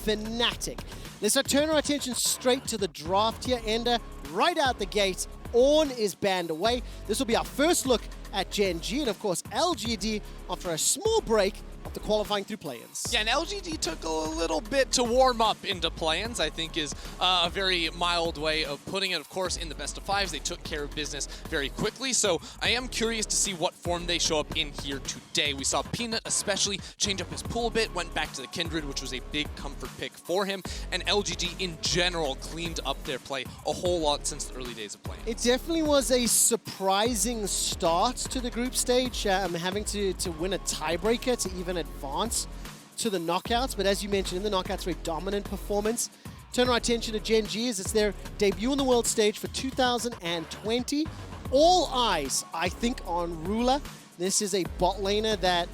Fnatic. Let's turn our attention straight to the draft here, Ender. Right out the gate, Ornn is banned away. This will be our first look at Gen.G and, of course, LGD after a small break after qualifying through play-ins. Yeah, and LGD took a little bit to warm up into play-ins, I think is a very mild way of putting it. Of course, in the best of fives, they took care of business very quickly, so I am curious to see what form they show up in here today. We saw Peanut especially change up his pool a bit, went back to the Kindred, which was a big comfort pick for him, and LGD in general cleaned up their play a whole lot since the early days of playing. It definitely was a surprising start to the group stage, having to win a tiebreaker to even advance to the knockouts. But as you mentioned, in the knockouts, very dominant performance. Turn our attention to Gen.G as it's their debut on the world stage for 2020. All eyes, I think, on Ruler. This is a bot laner that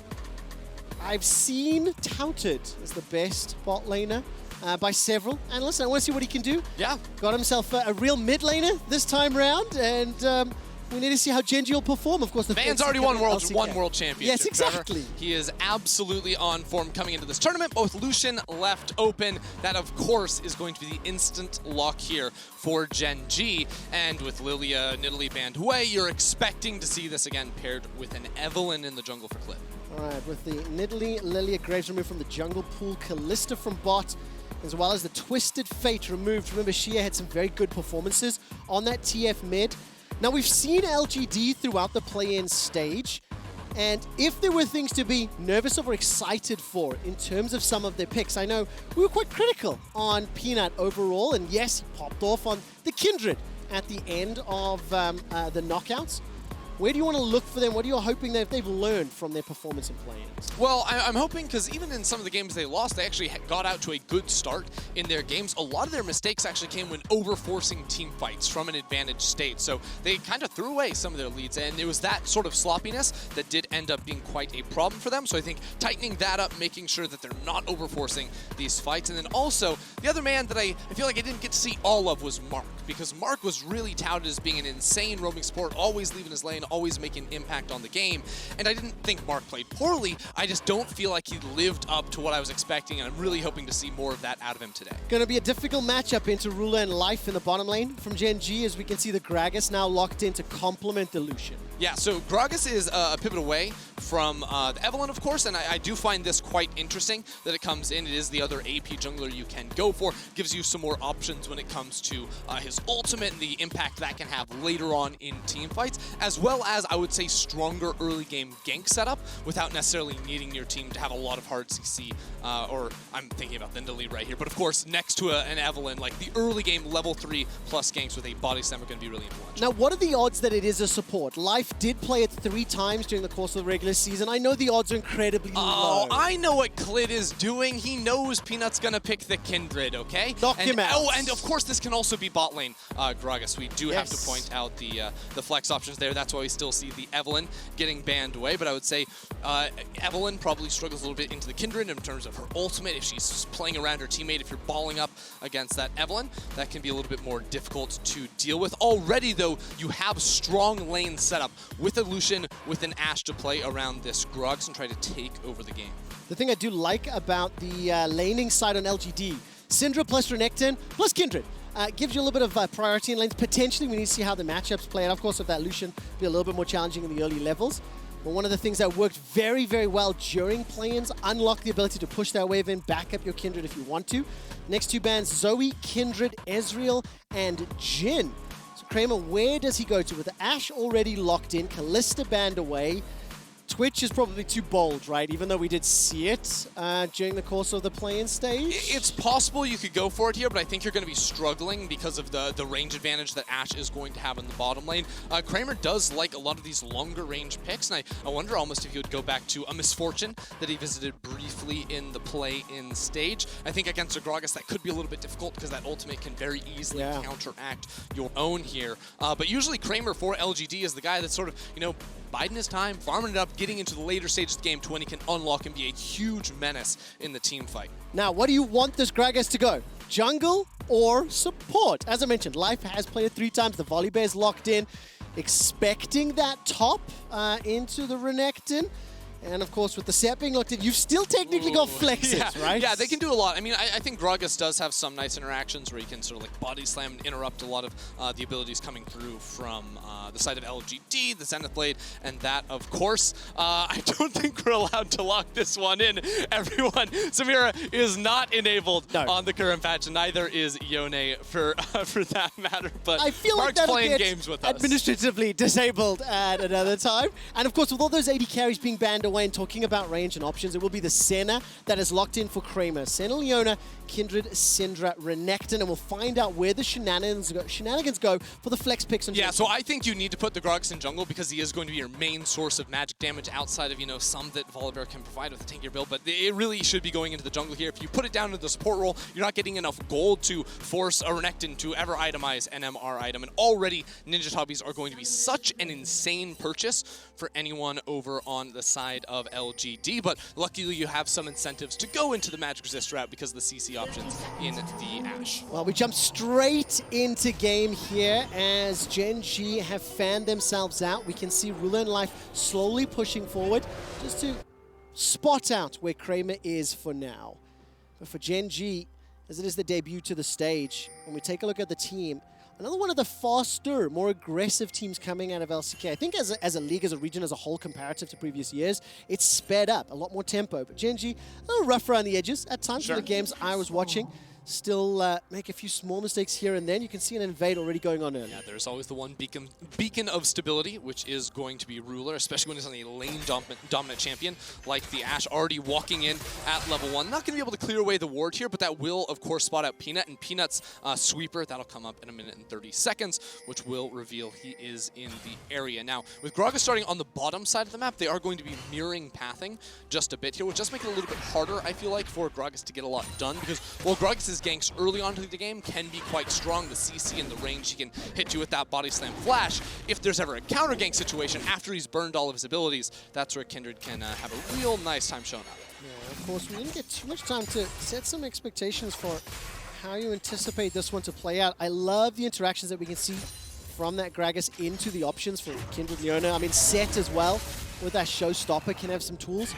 I've seen touted as the best bot laner by several analysts. I want to see what he can do. Yeah. Got himself a real mid laner this time round, and we need to see how Gen.G will perform. Of course, the man's already won world championship. Yes, exactly. Trevor. He is absolutely on form coming into this tournament. Both Lucian left open. That, of course, is going to be the instant lock here for Gen.G. And with Lilia Nidalee banned away, you're expecting to see this again paired with an Evelynn in the jungle for Clip. All right, with the Nidalee, Lilia, Graves removed from the jungle pool, Kalista from bot, as well as the Twisted Fate removed. Remember, Shia had some very good performances on that TF mid. Now, we've seen LGD throughout the play-in stage, and if there were things to be nervous of or excited for in terms of some of their picks, I know we were quite critical on Peanut overall, and yes, he popped off on the Kindred at the end of the knockouts. Where do you want to look for them? What are you hoping that they've learned from their performance in play-ins? Well, I'm hoping, because even in some of the games they lost, they actually got out to a good start in their games. A lot of their mistakes actually came when over-forcing team fights from an advantage state. So they kind of threw away some of their leads, and it was that sort of sloppiness that did end up being quite a problem for them. So I think tightening that up, making sure that they're not over-forcing these fights. And then also, the other man that I feel like I didn't get to see all of was Mark, because Mark was really touted as being an insane roaming support, always leaving his lane, always making an impact on the game. And I didn't think Mark played poorly. I just don't feel like he lived up to what I was expecting, and I'm really hoping to see more of that out of him today. Going to be a difficult matchup into Ruler and Life in the bottom lane from Gen.G, as we can see the Gragas now locked in to complement the Lucian. Yeah, so Gragas is a pivot away from the Evelynn, of course, and I do find this quite interesting that it comes in. It is the other AP jungler you can go for. Gives you some more options when it comes to his ultimate and the impact that can have later on in team fights, as well as, I would say, stronger early game gank setup without necessarily needing your team to have a lot of hard CC, or I'm thinking about the Nidalee right here, but of course, next to an Evelynn, like the early game level 3 plus ganks with a body slam are going to be really influential. Now, what are the odds that it is a support? Life did play it 3 times during the course of the regular season. I know the odds are incredibly low. Oh, I know what Clit is doing. He knows Peanut's going to pick the Kindred, okay? Knock him out. Oh, and of course, this can also be bot lane Gragas. We do have to point out the flex options there. That's why we still see the Evelynn getting banned away, but I would say Evelynn probably struggles a little bit into the Kindred in terms of her ultimate. If she's playing around her teammate, if you're balling up against that Evelynn, that can be a little bit more difficult to deal with. Already, though, you have strong lane setup with a Lucian, with an Ashe to play around this Grux and try to take over the game. The thing I do like about the laning side on LGD, Syndra plus Renekton plus Kindred, gives you a little bit of priority in lanes. Potentially, we need to see how the matchups play. And of course, with that Lucian, be a little bit more challenging in the early levels. But one of the things that worked very, very well during play-ins, unlock the ability to push that wave in, back up your Kindred if you want to. Next 2 bans, Zoe, Kindred, Ezreal, and Jhin. So Kramer, where does he go to? With Ashe already locked in, Kalista banned away, Twitch is probably too bold, right? Even though we did see it during the course of the play-in stage. It's possible you could go for it here, but I think you're going to be struggling because of the range advantage that Ashe is going to have in the bottom lane. Kramer does like a lot of these longer range picks, and I wonder almost if he would go back to a Misfortune that he visited briefly in the play-in stage. I think against a Gragas that could be a little bit difficult because that ultimate can very easily counteract your own here. But usually Kramer for LGD is the guy that's sort of, you know, biding his time, farming it up, getting into the later stages of the game to when he can unlock and be a huge menace in the team fight. Now, what do you want this Gragas to go? Jungle or support? As I mentioned, Life has played it 3 times. The Volley Bear's locked in, expecting that top into the Renekton. And of course, with the set being locked in, you've still technically got flexes, right? Yeah, they can do a lot. I mean, I think Gragas does have some nice interactions where he can sort of like body slam and interrupt a lot of the abilities coming through from the side of LGD, the Zenith Blade, and that, of course. I don't think we're allowed to lock this one in. Everyone, Samira is not enabled on the current patch, and neither is Yone for that matter. But I feel Mark's like playing games with us. Administratively disabled at another time. And of course, with all those AD carries being banned away and talking about range and options, it will be the Senna that is locked in for Kramer. Senna, Leona, Kindred, Syndra, Renekton, and we'll find out where the shenanigans go for the flex picks. Yeah, so I think you need to put the Gragas in jungle because he is going to be your main source of magic damage outside of, you know, some that Volibear can provide with a tankier build, but it really should be going into the jungle here. If you put it down into the support role, you're not getting enough gold to force a Renekton to ever itemize an MR item, and already Ninja Tobbies are going to be such an insane purchase for anyone over on the side of LGD, but luckily you have some incentives to go into the magic resist route because of the CC options in the Ashe. Well, we jump straight into game here as Gen.G have fanned themselves out. We can see Ruler and Life slowly pushing forward just to spot out where Kramer is for now. But for Gen.G, as it is the debut to the stage, when we take a look at the team, another one of the faster, more aggressive teams coming out of LCK. I think as a league, as a region as a whole, comparative to previous years, it's sped up, a lot more tempo. But Gen.G, a little rough around the edges at times in the games I was watching. Still make a few small mistakes here and then. You can see an invade already going on early. Yeah, there's always the one beacon of stability, which is going to be Ruler, especially when he's on a lane dominant champion like the Ashe, already walking in at level 1. Not going to be able to clear away the ward here, but that will, of course, spot out Peanut, and Peanut's sweeper, that'll come up in 1 minute and 30 seconds, which will reveal he is in the area. Now, with Gragas starting on the bottom side of the map, they are going to be mirroring pathing just a bit here, which just make it a little bit harder, I feel like, for Gragas to get a lot done, because while Gragas' ganks early on to the game can be quite strong. The CC and the range, he can hit you with that body slam flash. If there's ever a counter gank situation after he's burned all of his abilities, that's where Kindred can have a real nice time showing up. Yeah, of course, we didn't get too much time to set some expectations for how you anticipate this one to play out. I love the interactions that we can see from that Gragas into the options for Kindred, Leona. I mean, Set as well with that showstopper can have some tools.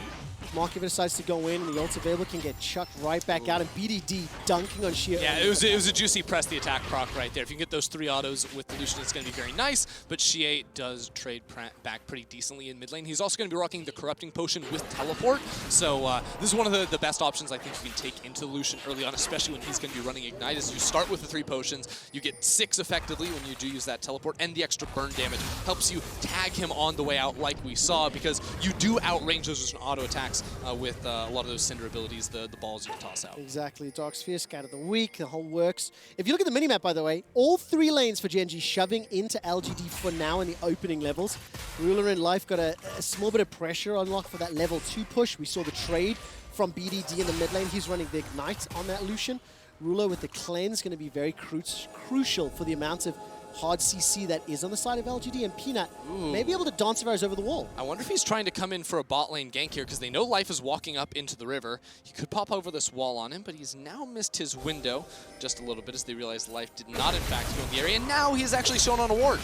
Mark, if it decides to go in and the ult's available, can get chucked right back out, and BDD dunking on Shea. Yeah, it was a juicy press the attack proc right there. If you can get those 3 autos with the Lucian, it's going to be very nice, but Shea does trade back pretty decently in mid lane. He's also going to be rocking the Corrupting Potion with Teleport, so this is one of the best options I think you can take into Lucian early on, especially when he's going to be running Ignite. As you start with the 3 potions, you get 6 effectively when you do use that Teleport, and the extra burn damage helps you tag him on the way out like we saw, because you do outrange those auto attacks with a lot of those Cinder abilities, the balls you can toss out. Exactly. Dark Sphere, Scatter the Weak, the whole works. If you look at the minimap, by the way, all 3 lanes for Gen.G shoving into LGD for now in the opening levels. Ruler and Life got a small bit of pressure unlocked for that level 2 push. We saw the trade from BDD in the mid lane. He's running the Ignite on that Lucian. Ruler with the Cleanse going to be very crucial for the amount of hard CC that is on the side of LGD, and Peanut may be able to dance Varus over the wall. I wonder if he's trying to come in for a bot lane gank here, because they know Life is walking up into the river. He could pop over this wall on him, but he's now missed his window just a little bit as they realize Life did not in fact go in the area, and now he's actually shown on a ward.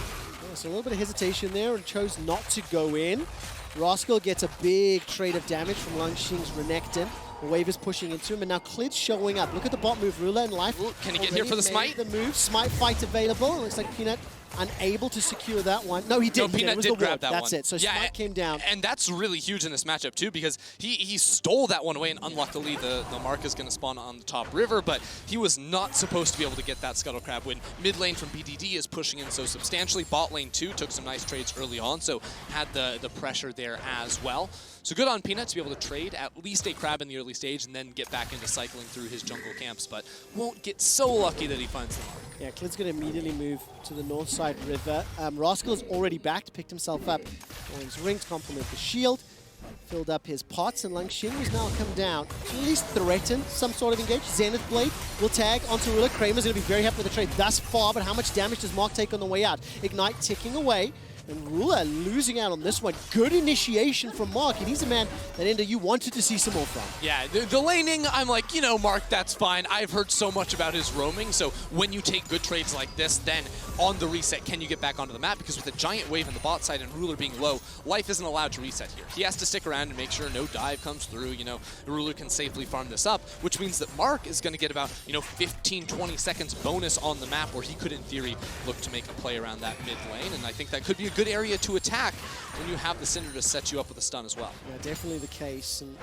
Yeah, so a little bit of hesitation there and chose not to go in. Rascal gets a big trade of damage from Lungxing's Renekton. The wave is pushing into him, and now Clid's showing up. Look at the bot move, Ruler and Life. Ooh, can he get here for the smite? The move, smite fight available. It looks like Peanut unable to secure that one. No, he didn't. No, Peanut did grab that one. That's it. So smite came down. And that's really huge in this matchup too, because he stole that one away, and unluckily the mark is going to spawn on the top river, but he was not supposed to be able to get that Scuttle Crab when mid lane from BDD is pushing in so substantially. Bot lane too took some nice trades early on, so had the pressure there as well. So good on Peanut to be able to trade at least a crab in the early stage and then get back into cycling through his jungle camps, but won't get so lucky that he finds the mark. Yeah, Clid's going to immediately move to the north side river. Rascal is already back, picked himself up on his ring to complement the shield. Filled up his pots, and Lungxing has now come down to at least threaten some sort of engage. Zenith Blade will tag onto Ruler. Kramer's going to be very happy with the trade thus far, but how much damage does Mark take on the way out? Ignite ticking away. And Ruler losing out on this one. Good initiation from Mark, and he's a man that, Ender, you wanted to see some more from. Yeah, the laning, I'm like, you know, Mark, that's fine. I've heard so much about his roaming, so when you take good trades like this, then on the reset, can you get back onto the map? Because with a giant wave on the bot side and Ruler being low, Life isn't allowed to reset here. He has to stick around and make sure no dive comes through, you know, Ruler can safely farm this up, which means that Mark is going to get about, you know, 15, 20 seconds bonus on the map where he could, in theory, look to make a play around that mid lane, and I think that could be a good area to attack when you have the Cinder to set you up with a stun as well. Yeah, definitely the case. And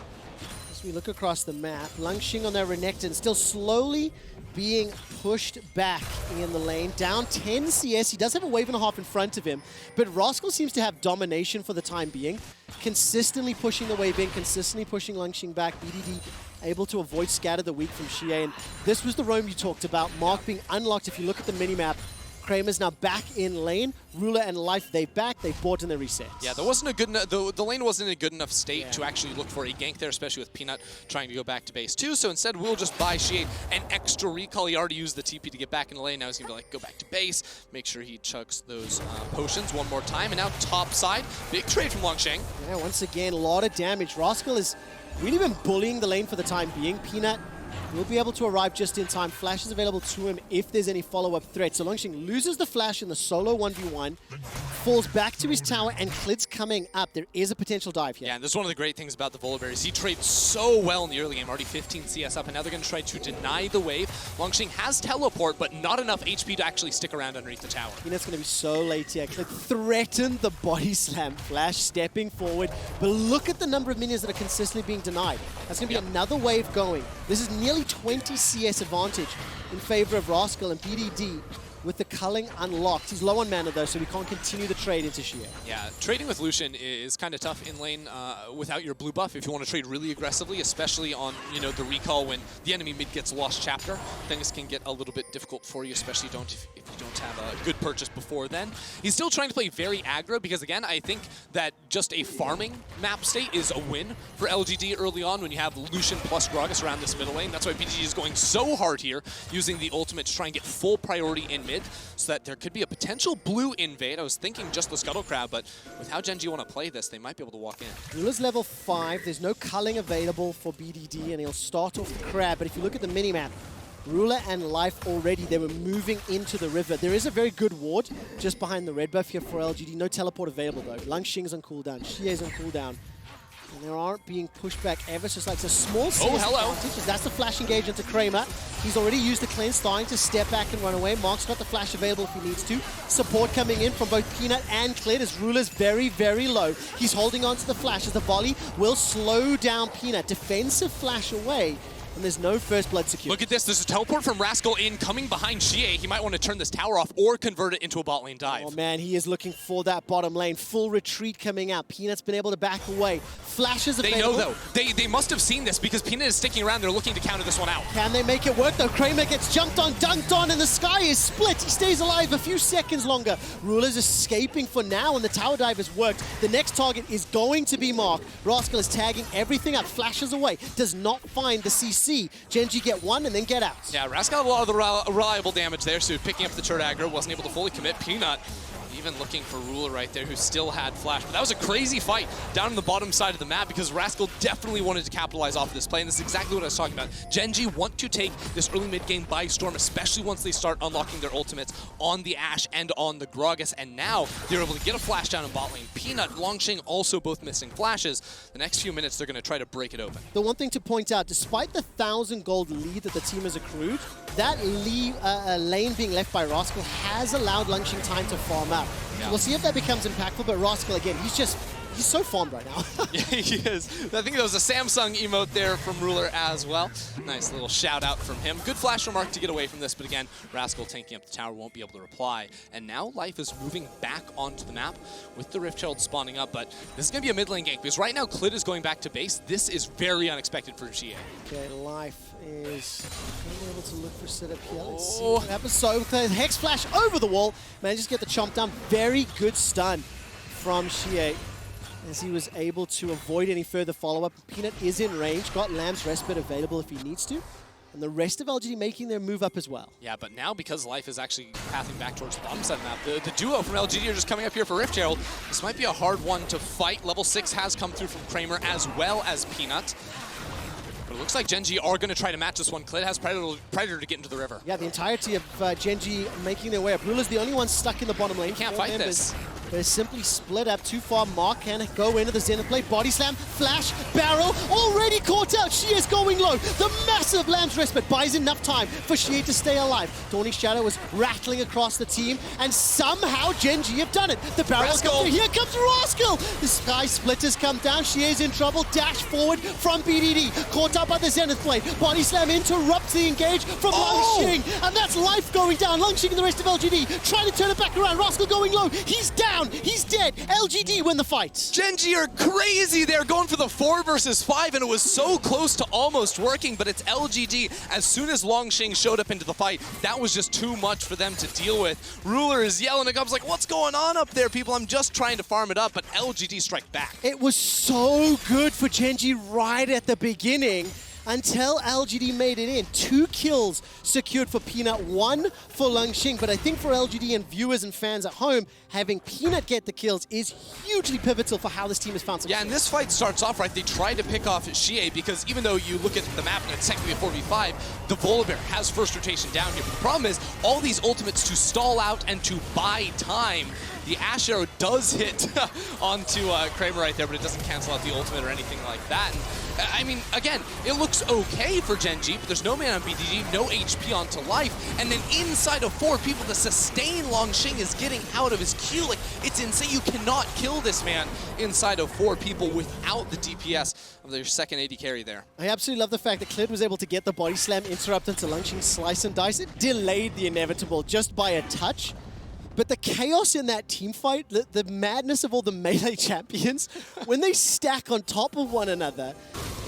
as we look across the map, Lungxing on their Renekton still slowly being pushed back in the lane. Down 10 CS. He does have a wave and a half in front of him, but Rascal seems to have domination for the time being. Consistently pushing the wave in, consistently pushing Lungxing back. BDD able to avoid Scatter the Weak from Xie. And this was the roam you talked about. Mark being unlocked. If you look at the minimap, Kramer's now back in lane. Ruler and Life, they bought and they reset. Yeah, there wasn't a good the lane wasn't in a good enough state to actually look for a gank there, especially with Peanut trying to go back to base too. So instead, we'll just buy Xie an extra recall. He already used the TP to get back in the lane. Now he's gonna be like, go back to base, make sure he chucks those potions one more time. And now top side, big trade from Longsheng. Yeah, once again, a lot of damage. Rascal has really been bullying the lane for the time being. Peanut will be able to arrive just in time. Flash is available to him if there's any follow-up threat. So Longxing loses the flash in the solo 1v1, falls back to his tower, and Klid's coming up. There is a potential dive here. Yeah, and this is one of the great things about the Volibears. He trades so well in the early game, already 15 CS up, and now they're going to try to deny the wave. Longxing has teleport, but not enough HP to actually stick around underneath the tower. It's going to be so late here. Klid threatened the body slam. Flash stepping forward, but look at the number of minions that are consistently being denied. That's going to be another wave going. This is nearly 20 CS advantage in favor of Rascal, and BDD with the culling unlocked. He's low on mana though, so we can't continue the trade into Xie. Yeah, trading with Lucian is kind of tough in lane without your blue buff if you want to trade really aggressively, especially on, you know, the recall when the enemy mid gets lost chapter. Things can get a little bit difficult for you, especially if you don't have a good purchase before then. He's still trying to play very aggro because, again, I think that just a farming map state is a win for LGD early on when you have Lucian plus Gragas around this middle lane. That's why BDD is going so hard here, using the ultimate to try and get full priority in mid, so that there could be a potential blue invade. I was thinking just the Scuttle Crab, but with how Gen.G want to play this, they might be able to walk in. Ruler's level 5. There's no culling available for BDD, and he'll start off the Crab. But if you look at the minimap, Ruler and Life already, they were moving into the river. There is a very good ward just behind the red buff here for LGD. No teleport available though. Lungxing's on cooldown, Xie's on cooldown. And they aren't being pushed back ever so slightly. It's a small advantage. That's the flash engage into Kramer. He's already used the cleanse, starting to step back and run away. Mark's got the flash available if he needs to. Support coming in from both Peanut and Klid as Ruler's very, very low. He's holding on to the flash as the volley will slow down Peanut. Defensive flash away. And there's no first blood secure. Look at this. There's a teleport from Rascal in, coming behind Xie. He might want to turn this tower off or convert it into a bot lane dive. Oh man, he is looking for that bottom lane. Full retreat coming out. Peanut's been able to back away. Flashes available. They know though. They must have seen this because Peanut is sticking around. They're looking to counter this one out. Can they make it work though? Kramer gets jumped on, dunked on, and the sky is split. He stays alive a few seconds longer. Ruler's escaping for now, and the tower dive has worked. The next target is going to be Mark. Rascal is tagging everything up. Flashes away. Does not find the CC. Gen.G get one and then get out. Yeah, Rascal had a lot of the reliable damage there, so picking up the turret aggro, wasn't able to fully commit. Peanut even looking for Ruler right there, who still had flash. But that was a crazy fight down on the bottom side of the map because Rascal definitely wanted to capitalize off of this play, and this is exactly what I was talking about. Gen.G want to take this early mid game by storm, especially once they start unlocking their ultimates on the Ashe and on the Gragas, and now they're able to get a flash down in bot lane. Peanut, Longxing also both missing flashes. The next few minutes, they're going to try to break it open. The one thing to point out, despite the 1,000 gold lead that the team has accrued, that lane being left by Rascal has allowed Lungxing time to farm out. Yeah. We'll see if that becomes impactful, but Rascal, again, he's so farmed right now. Yeah, he is. I think there was a Samsung emote there from Ruler as well. Nice little shout out from him. Good flash from Mark to get away from this, but again, Rascal tanking up the tower, won't be able to reply. And now Life is moving back onto the map with the Rift Herald spawning up, but this is going to be a mid lane gank because right now Klid is going back to base. This is very unexpected for Xie. Okay, Life is being able to look for setup here. Let's see what happens. So the Hex Flash over the wall, manages to get the chomp down. Very good stun from Xie, as he was able to avoid any further follow-up. Peanut is in range, got Lamb's Respite available if he needs to. and the rest of LGD making their move up as well. Yeah, but now because Life is actually pathing back towards the bottom side of the map, the duo from LGD are just coming up here for Rift Herald. This might be a hard one to fight. Level 6 has come through from Kramer as well as Peanut. But it looks like Gen.G are going to try to match this one. Klid has Predator to get into the river. Yeah, the entirety of Gen.G making their way up. Ruler's the only one stuck in the bottom lane. Can't fight this. They're simply split up too far. Mark can go into the Zenith play. Body slam, flash, barrel, already caught out. She is going low. The massive Lamb's Respite buys enough time for Shie to stay alive. Dawning Shadow is rattling across the team, and somehow Gen.G have done it. The barrel comes through. Here comes Rascal. The Sky Splitters come down. Shie is in trouble. Dash forward from BDD. Caught up by the Zenith blade. Body slam interrupts the engage from Lungxing, and that's Life going down. Lungxing and the rest of LGD trying to turn it back around. Rascal going low. He's down. He's dead. LGD win the fight. Gen.G are crazy. They're going for the 4 versus 5, and it was so close to almost working, but it's LGD. As soon as Longxing showed up into the fight, that was just too much for them to deal with. Ruler is yelling at Gubs like, what's going on up there, people? I'm just trying to farm it up, but LGD strike back. It was so good for Gen.G right at the beginning, until LGD made it in. 2 kills secured for Peanut, 1 for Lungxing, but I think for LGD and viewers and fans at home, having Peanut get the kills is hugely pivotal for how this team has found success. Yeah, and this fight starts off right. They try to pick off Shie because even though you look at the map and it's technically a 4v5, the Volibear has first rotation down here. But the problem is all these ultimates to stall out and to buy time. The Ash Arrow does hit onto Kramer right there, but it doesn't cancel out the ultimate or anything like that. And, I mean, again, it looks okay for Gen.G, but there's no man on BDD, no HP onto Life, and then inside of 4 people to sustain Longxing is getting out of his Q. Like, it's insane. You cannot kill this man inside of 4 people without the DPS of their second AD carry there. I absolutely love the fact that Klid was able to get the body slam interrupt into Lungxing's slice and dice. It delayed the inevitable just by a touch. But the chaos in that team fight, the madness of all the melee champions, when they stack on top of one another,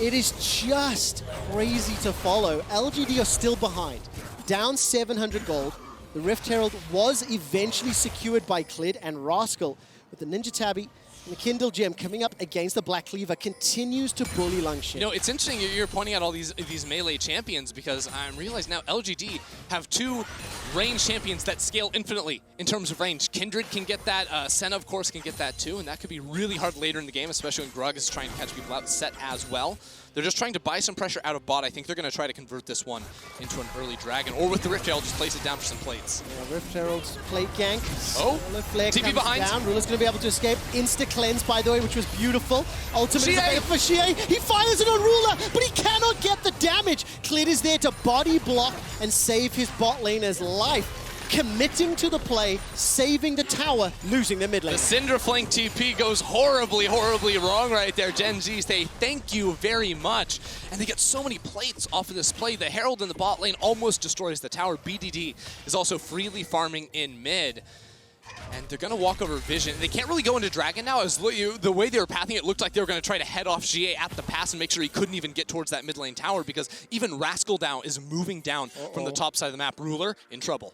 it is just crazy to follow. LGD are still behind, down 700 gold. The Rift Herald was eventually secured by Klid, and Rascal, with the Ninja Tabby and the Kindle Gem coming up against the Black Cleaver, continues to bully Lungxing. You know, it's interesting you're pointing out all these melee champions because I'm realizing now LGD have 2 range champions that scale infinitely in terms of range. Kindred can get that, Senna of course can get that too, and that could be really hard later in the game, especially when Grug is trying to catch people out. Set as well. They're just trying to buy some pressure out of bot. I think they're going to try to convert this one into an early dragon, or with the Rift Herald, just place it down for some plates. Yeah, Rift Herald's plate gank. Oh, TP behind. Down. Ruler's going to be able to escape. Insta cleanse, by the way, which was beautiful. Ultimate is available for Shie. He fires it on Ruler, but he cannot get the damage. Klid is there to body block and save his bot laner's life. Committing to the play, saving the tower, losing their mid lane. The Syndra flank TP goes horribly, horribly wrong right there. Gen.G say thank you very much. And they get so many plates off of this play. The Herald in the bot lane almost destroys the tower. BDD is also freely farming in mid. And they're going to walk over Vision. They can't really go into Dragon now. As the way they were pathing it looked like they were going to try to head off Jie at the pass and make sure he couldn't even get towards that mid lane tower, because even Rascal down is moving down from the top side of the map. Ruler in trouble.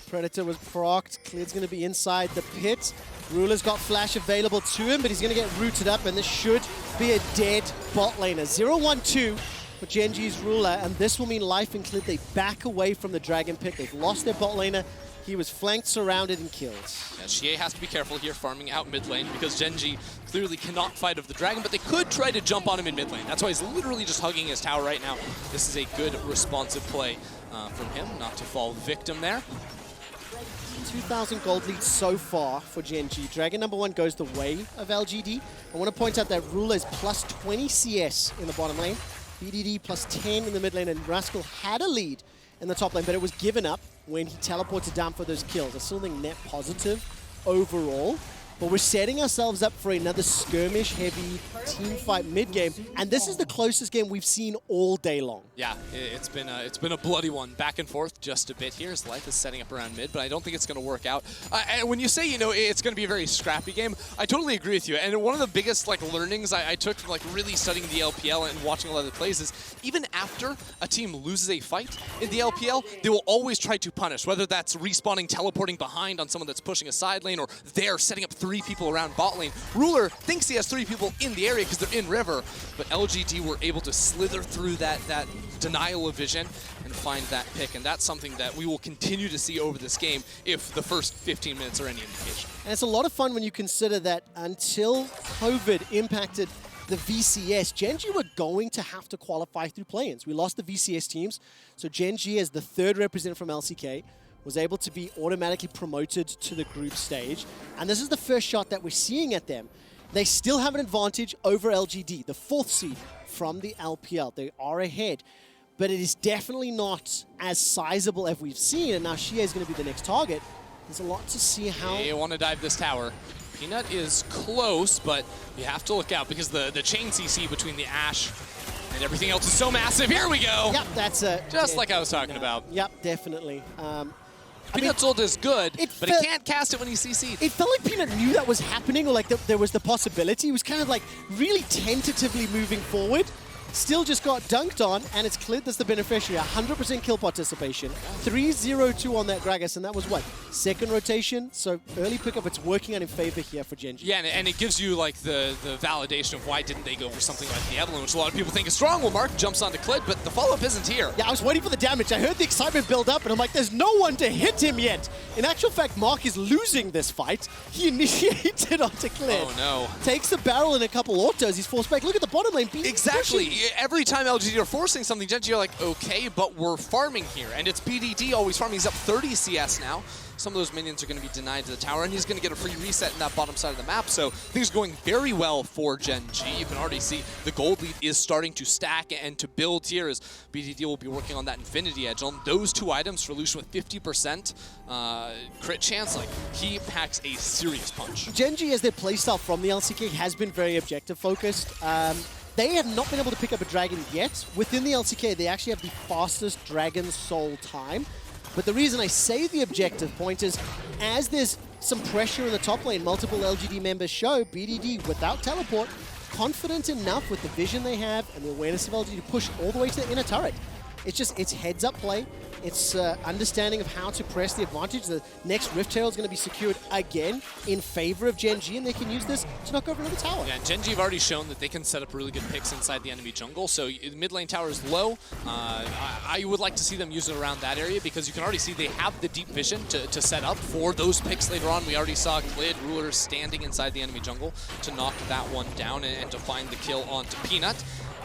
Predator was procced. Klid's going to be inside the pit. Ruler's got flash available to him, but he's going to get rooted up, and this should be a dead bot laner. 0-1-2 for Gen.G's Ruler, and this will mean Life and Klid, they back away from the Dragon Pit. They've lost their bot laner. He was flanked, surrounded, and killed. Yeah, Shie has to be careful here farming out mid lane because Gen.G clearly cannot fight of the dragon, but they could try to jump on him in mid lane. That's why he's literally just hugging his tower right now. This is a good responsive play from him, not to fall victim there. 2,000 gold lead so far for Gen.G. Dragon number 1 goes the way of LGD. I want to point out that Ruler is plus 20 CS in the bottom lane. BDD plus 10 in the mid lane, and Rascal had a lead in the top lane, but it was given up when he teleported down for those kills. I still think net positive overall, but we're setting ourselves up for another skirmish-heavy team fight mid-game, and this is the closest game we've seen all day long. Yeah, it's been a bloody one, back and forth just a bit here as Life is setting up around mid, but I don't think it's going to work out. And when you say, you know, it's going to be a very scrappy game, I totally agree with you. And one of the biggest learnings I took from really studying the LPL and watching a lot of the plays is even after a team loses a fight in the LPL, they will always try to punish, whether that's respawning, teleporting behind on someone that's pushing a side lane, or they're setting up 3 people around bot lane. Ruler thinks he has 3 people in the area because they're in river, but LGD were able to slither through that denial of vision and find that pick, and that's something that we will continue to see over this game if the first 15 minutes are any indication. And it's a lot of fun when you consider that until COVID impacted the VCS, Gen.G were going to have to qualify through play-ins. We lost the VCS teams, so Gen.G as the third representative from LCK was able to be automatically promoted to the group stage, and this is the first shot that we're seeing at them. They still have an advantage over LGD, the 4th seed from the LPL. They are ahead, but it is definitely not as sizable as we've seen, and now Shie is going to be the next target. There's a lot to see how... They want to dive this tower. Peanut is close, but you have to look out because the chain CC between the Ashe and everything else is so massive. Here we go! Yep, that's a... Just like I was talking about. Yep, definitely. Peanut's ult is good, but he can't cast it when he's CC'd. It felt like Peanut knew that was happening, or like there was the possibility. He was kind of like really tentatively moving forward. Still just got dunked on, and it's cleared that's the beneficiary. 100% kill participation. 3-0-2 on that Gragas, and that was what? 2nd rotation? So early pickup, it's working out in favor here for Gen.G. Yeah, and it gives you like the validation of why didn't they go for something like the Evelyn, which a lot of people think is strong. Well, Mark jumps onto Clid, but the follow-up isn't here. Yeah, I was waiting for the damage. I heard the excitement build up, and I'm like, there's no one to hit him yet. In actual fact, Mark is losing this fight. He initiated onto Clid. Oh, no. Takes the barrel and a couple autos. He's forced back. Look at the bottom lane. Exactly. Every time LGD are forcing something, Gen.G are like, okay, but we're farming here. And it's BDD always farming. He's up 30 CS now. Some of those minions are going to be denied to the tower, and he's going to get a free reset in that bottom side of the map. So things are going very well for Gen.G. You can already see the gold lead is starting to stack and to build here as BDD will be working on that Infinity Edge. On those 2 items for Lucian with 50% crit chance, like, he packs a serious punch. Gen.G, as their playstyle from the LCK, has been very objective focused. They have not been able to pick up a dragon yet. Within the LCK, they actually have the fastest dragon soul time. But the reason I say the objective point is, as there's some pressure in the top lane, multiple LGD members show, BDD, without teleport, confident enough with the vision they have and the awareness of LGD to push all the way to the inner turret. It's heads-up play. It's understanding of how to press the advantage. The next Rift Herald is going to be secured again in favor of Gen.G, and they can use this to knock over another tower. Yeah, Gen.G have already shown that they can set up really good picks inside the enemy jungle, so the mid lane tower is low. I would like to see them use it around that area because you can already see they have the deep vision to set up for those picks later on. We already saw Clid, Ruler standing inside the enemy jungle to knock that one down and to find the kill onto Peanut.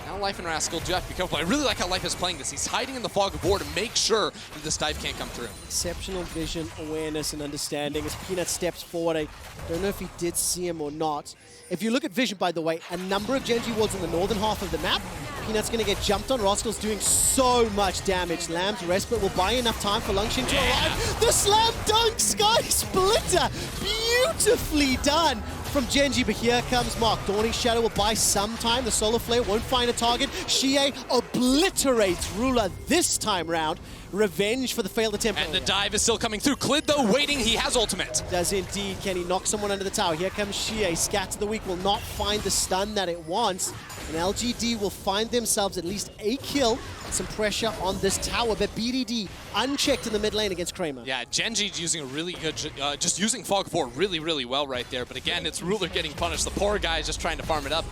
Now Life and Rascal do have to be careful. I really like how Life is playing this. He's hiding in the fog of war to make sure that this dive can't come through. Exceptional vision, awareness, and understanding as Peanut steps forward. I don't know if he did see him or not. If you look at vision, by the way, a number of Gen.G wards in the northern half of the map. Peanut's going to get jumped on. Rascal's doing so much damage. Lamb's Respite will buy enough time for Lungxing to arrive. The slam dunk Sky Splitter! Beautifully done from Gen.G, but here comes Mark. Dawning Shadow will buy some time. The Solar Flare won't find a target. Shie obliterates Ruler this time round. Revenge for the failed attempt. And the dive is still coming through. Clid, though, waiting. He has ultimate. Does indeed. Can he knock someone under the tower? Here comes Shie. Scat to the weak will not find the stun that it wants. And LGD will find themselves at least a kill. Some pressure on this tower, but BDD unchecked in the mid lane against Kramer. Yeah, Gen.G using a really good, just using Fog 4 really, really well right there. But again, it's Ruler getting punished. The poor guy is just trying to farm it up.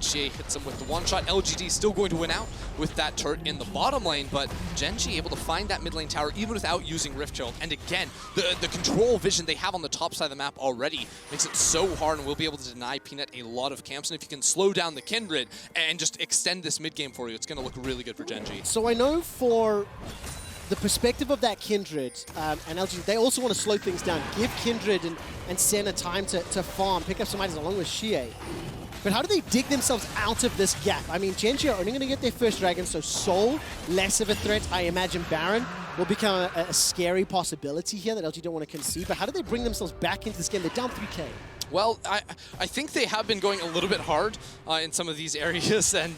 Shie hits him with the one-shot. LGD still going to win out with that turret in the bottom lane, but Gen.G able to find that mid lane tower even without using Rift Herald. And again, the control vision they have on the top side of the map already makes it so hard, and we'll be able to deny Peanut a lot of camps. And if you can slow down the Kindred and just extend this mid game for you, it's going to look really good for Gen.G. So I know for the perspective of that Kindred and LGD, they also want to slow things down. Give Kindred and Senna time to farm, pick up some items along with Shie. But how do they dig themselves out of this gap? I mean, Gen.G are only going to get their first dragon, so Soul, less of a threat. I imagine Baron will become a scary possibility here that LG don't want to concede. But how do they bring themselves back into this game? They're down 3K. Well, I think they have been going a little bit hard in some of these areas, and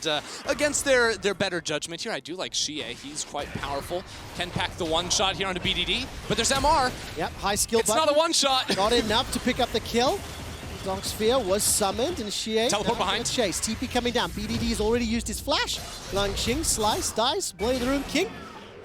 against their better judgment here, I do like Shie. He's quite powerful. Can pack the one-shot here onto BDD, but there's MR. Yep, high skill It's not a one-shot. Not enough to pick up the kill. Dark Sphere was summoned, and Shie teleport behind. Chase. TP coming down. BDD has already used his flash. Lungxing, Slice, Dice, Blade of the Room, King,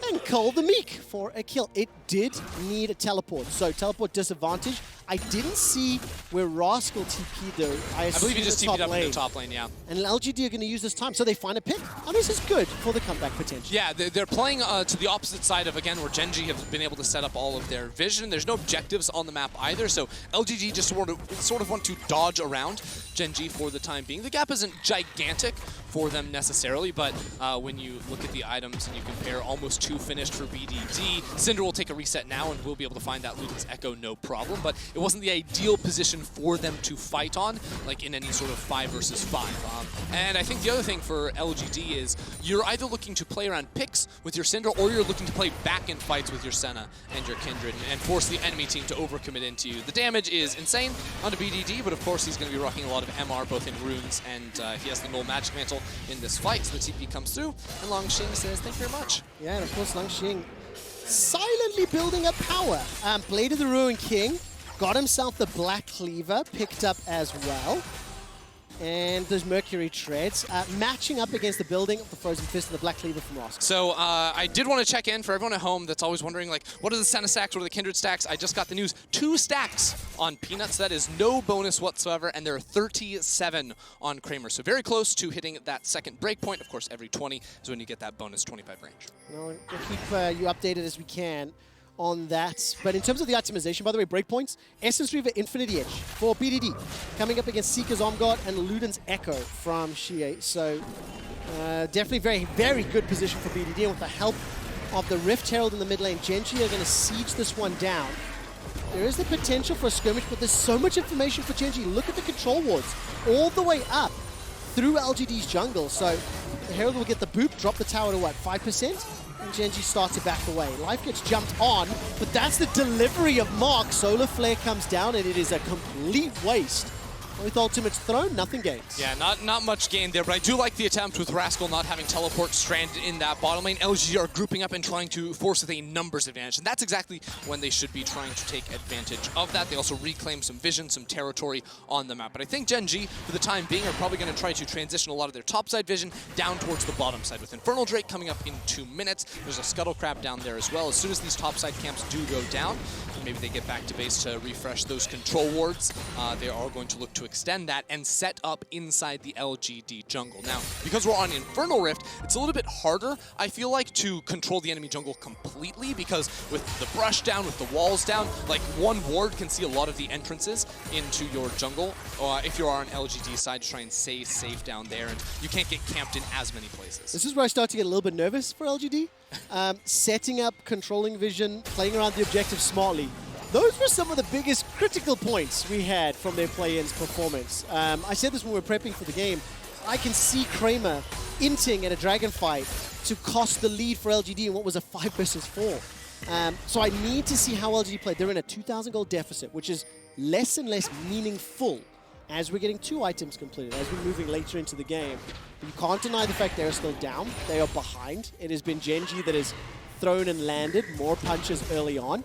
and Cole the Meek for a kill. It did need a teleport, so teleport disadvantage. I didn't see where Rascal TP'd though. I believe he just TP'd up in the top lane, yeah. And LGD are going to use this time, so they find a pick. And this is good for the comeback potential. Yeah, they're playing to the opposite side of, again, where Gen.G have been able to set up all of their vision. There's no objectives on the map either, so LGD just sort of want to dodge around Gen.G for the time being. The gap isn't gigantic for them necessarily, but when you look at the items and you compare almost 2 finished for BDD, Cinder will take a reset now and we'll be able to find that Luden's Echo no problem, but it wasn't the ideal position for them to fight on, like in any sort of 5 versus 5. And I think the other thing for LGD is you're either looking to play around picks with your Cinder or you're looking to play back in fights with your Senna and your Kindred and force the enemy team to overcommit into you. The damage is insane onto BDD, but of course he's going to be rocking a lot of MR both in runes and he has the null magic mantle in this fight, so the TP comes through, and Longxing says, thank you very much. Yeah, and of course Longxing silently building up power. Blade of the Ruined King, got himself the Black Cleaver, picked up as well. And those Mercury Treads, matching up against the building of the Frozen Fist and the Black Cleaver from Ross. So I did want to check in for everyone at home that's always wondering, like, what are the Senna stacks, what are the Kindred stacks? I just got the news, 2 stacks on Peanuts. That is no bonus whatsoever, and there are 37 on Kramer. So very close to hitting that second breakpoint. Of course, every 20 is when you get that bonus 25 range. We'll keep you updated as we can on that. But in terms of the itemization, by the way, breakpoints, Essence Reaver Infinity Edge for BDD, coming up against Seeker's Omgod and Luden's Echo from Xie. So definitely very, very good position for BDD, and with the help of the Rift Herald in the mid lane, Gen.G are going to siege this one down. There is the potential for a skirmish, but there's so much information for Gen.G. Look at the control wards all the way up through LGD's jungle. So the Herald will get the boop, drop the tower to what, 5%? And Gen.G starts to back away. Life gets jumped on, but that's the delivery of Mark. Solar Flare comes down, and it is a complete waste. With Ultimate's thrown, nothing gains. Yeah, not much gain there, but I do like the attempt with Rascal not having teleport stranded in that bottom lane. LGD are grouping up and trying to force with a numbers advantage, and that's exactly when they should be trying to take advantage of that. They also reclaim some vision, some territory on the map. But I think Gen.G, for the time being, are probably going to try to transition a lot of their topside vision down towards the bottom side. With Infernal Drake coming up in 2 minutes, there's a Scuttle Crab down there as well. As soon as these topside camps do go down, maybe they get back to base to refresh those control wards, they are going to look to extend that and set up inside the LGD jungle. Now, because we're on Infernal Rift, it's a little bit harder, I feel like, to control the enemy jungle completely, because with the brush down, with the walls down, like one ward can see a lot of the entrances into your jungle. If you are on LGD side, to try and stay safe down there, and you can't get camped in as many places. This is where I start to get a little bit nervous for LGD. Setting up, controlling vision, playing around the objective smartly. Those were some of the biggest critical points we had from their play-in's performance. I said this when we were prepping for the game. I can see Kramer inting in a dragon fight to cost the lead for LGD in what was a 5 versus 4. So I need to see how LGD played. They're in a 2,000 gold deficit, which is less and less meaningful as we're getting 2 items completed, as we're moving later into the game. But you can't deny the fact they're still down. They are behind. It has been Gen.G that has thrown and landed more punches early on.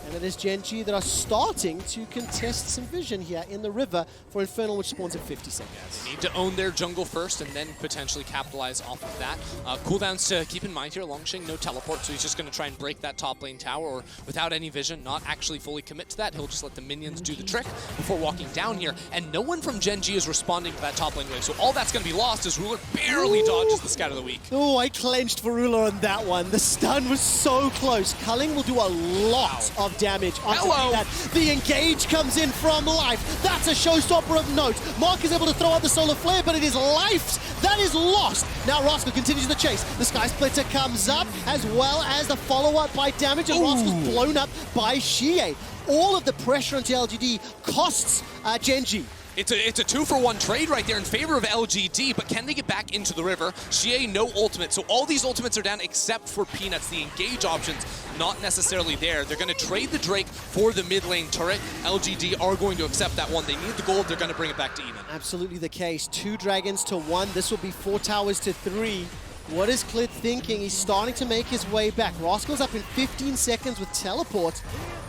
And it is Gen.G that are starting to contest some vision here in the river for Infernal, which spawns at 50 seconds. Yeah, they need to own their jungle first and then potentially capitalize off of that. Cooldowns to keep in mind here. Longxing, no teleport, so he's just going to try and break that top lane tower, or without any vision, not actually fully commit to that. He'll just let the minions do the trick before walking down here. And no one from Gen.G is responding to that top lane wave, so all that's going to be lost as Ruler barely dodges the Scout of the Week. Oh, I clenched for Ruler on that one. The stun was so close. Culling will do a lot of damage onto that. The engage comes in from Life. That's a showstopper of note. Mark is able to throw out the Solar Flare, but it is Life that is lost. Now Rascal continues the chase. The Sky Splitter comes up, as well as the follow-up by damage, and Rascal's blown up by Xie. All of the pressure onto LGD costs Gen.G. It's a 2-for-1 trade right there in favor of LGD, but can they get back into the river? Xie, no ultimate, so all these ultimates are down except for Peanuts. The engage options not necessarily there. They're going to trade the Drake for the mid lane turret. LGD are going to accept that one. They need the gold. They're going to bring it back to even. Absolutely the case. 2 dragons to 1. This will be 4 towers to 3. What is Clit thinking? He's starting to make his way back. Rascal's up in 15 seconds with teleport.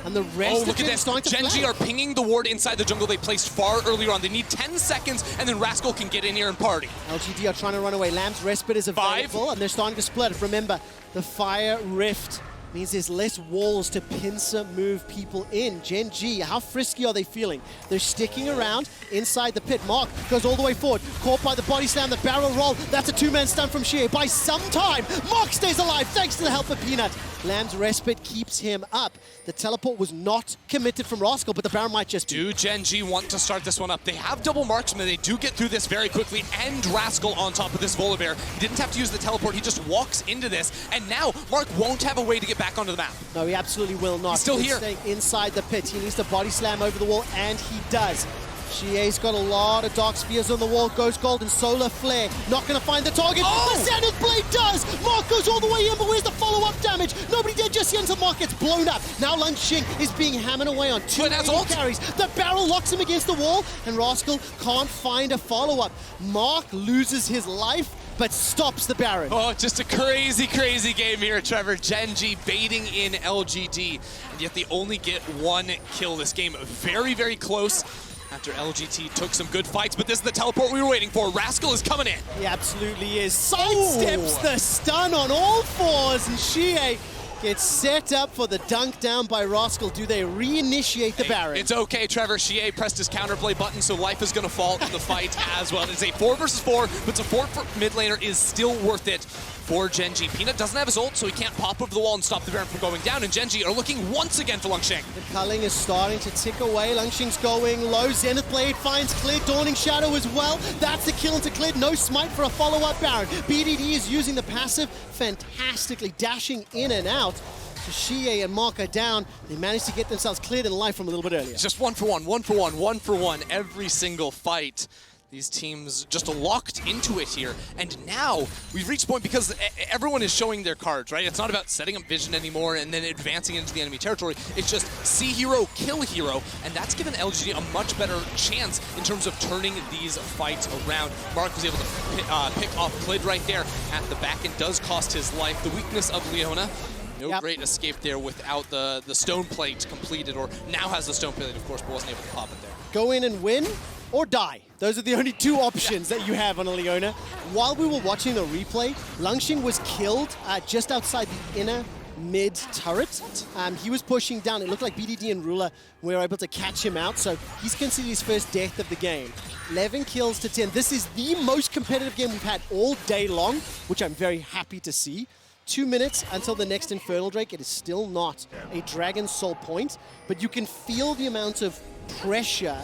And the rest of it starting to Gen.G are pinging the ward inside the jungle they placed far earlier on. They need 10 seconds, and then Rascal can get in here and party. LGD are trying to run away. Lamb's Respite is available, and they're starting to split. Remember, the Fire Rift means there's less walls to pincer move people in. Gen.G, how frisky are they feeling? They're sticking around inside the pit. Mark goes all the way forward, caught by the body slam, the barrel roll. That's a two-man stun from Shea. By some time, Mark stays alive thanks to the help of Peanut. Lamb's respite keeps him up. The teleport was not committed from Rascal, but the Baron might just do Gen.G want to start this one up? They have double marksman. They do get through this very quickly, and Rascal on top of this Volibear. He didn't have to use the teleport. He just walks into this, and now Mark won't have a way to get back onto the map. No, he absolutely will not. He's still here. Staying inside the pit. He needs to body slam over the wall, and he does. Shie's got a lot of dark spears on the wall. Ghost Gold and Solar Flare. Not going to find the target. Oh! The Zenith Blade does! Mark goes all the way in, but where's the follow-up damage? Nobody did just yet until Mark gets blown up. Now Xing is being hammered away on two carries. The barrel locks him against the wall, and Rascal can't find a follow-up. Mark loses his life, but stops the Baron. Oh, just a crazy, crazy game here, Trevor. Gen.G baiting in LGD, and yet they only get one kill this game. Very, very close after LGT took some good fights, but this is the teleport we were waiting for. Rascal is coming in. He absolutely is. Sidesteps the stun on all fours, and Shie gets set up for the dunk down by Rascal. Do they reinitiate the Baron? It's okay, Trevor. Shie pressed his counterplay button, so life is going to fall in the fight as well. It's a 4 versus 4, but support for mid laner is still worth it for Gen.G. Peanut doesn't have his ult, so he can't pop over the wall and stop the Baron from going down, and Gen.G are looking once again for Xing. The culling is starting to tick away. Xing's going low. Zenith Blade finds Clid. Dawning Shadow as well. That's the kill into Clid. No smite for a follow-up Baron. BDD is using the passive fantastically, dashing in and out. So Shie and Mark are down. They managed to get themselves cleared in life from a little bit earlier. It's just 1 for 1, 1 for 1, 1 for 1 every single fight. These teams just locked into it here, and now we've reached a point because everyone is showing their cards, right? It's not about setting up vision anymore and then advancing into the enemy territory. It's just see hero, kill hero, and that's given LGD a much better chance in terms of turning these fights around. Mark was able to pick off Clid right there at the back and does cost his life. The weakness of Leona. No great escape there without the stone plate completed, or now has the stone plate, of course, but wasn't able to pop it there. Go in and win, or die. Those are the only two options that you have on a Leona. While we were watching the replay, Xing was killed just outside the inner mid turret. He was pushing down. It looked like BDD and Ruler were able to catch him out, so he's considered his first death of the game. 11 kills to 10. This is the most competitive game we've had all day long, which I'm very happy to see. 2 minutes until the next Infernal Drake. It is still not a Dragon Soul point, but you can feel the amount of pressure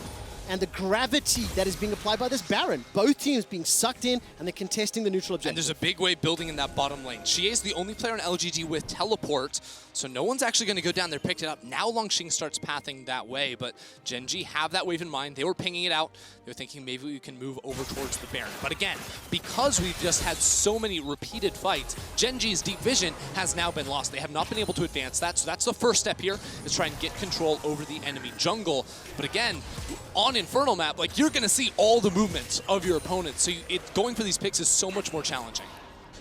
and the gravity that is being applied by this Baron. Both teams being sucked in, and they're contesting the neutral objective. And there's a big wave building in that bottom lane. Shie is the only player in LGD with teleport, so no one's actually going to go down there, picked it up. Now Xing starts pathing that way, but Gen.G have that wave in mind. They were pinging it out. They were thinking maybe we can move over towards the Baron. But again, because we've just had so many repeated fights, Gen.G's deep vision has now been lost. They have not been able to advance that, so that's the first step here, is try and get control over the enemy jungle. But again, on Infernal map, like, you're going to see all the movements of your opponent, so going for these picks is so much more challenging.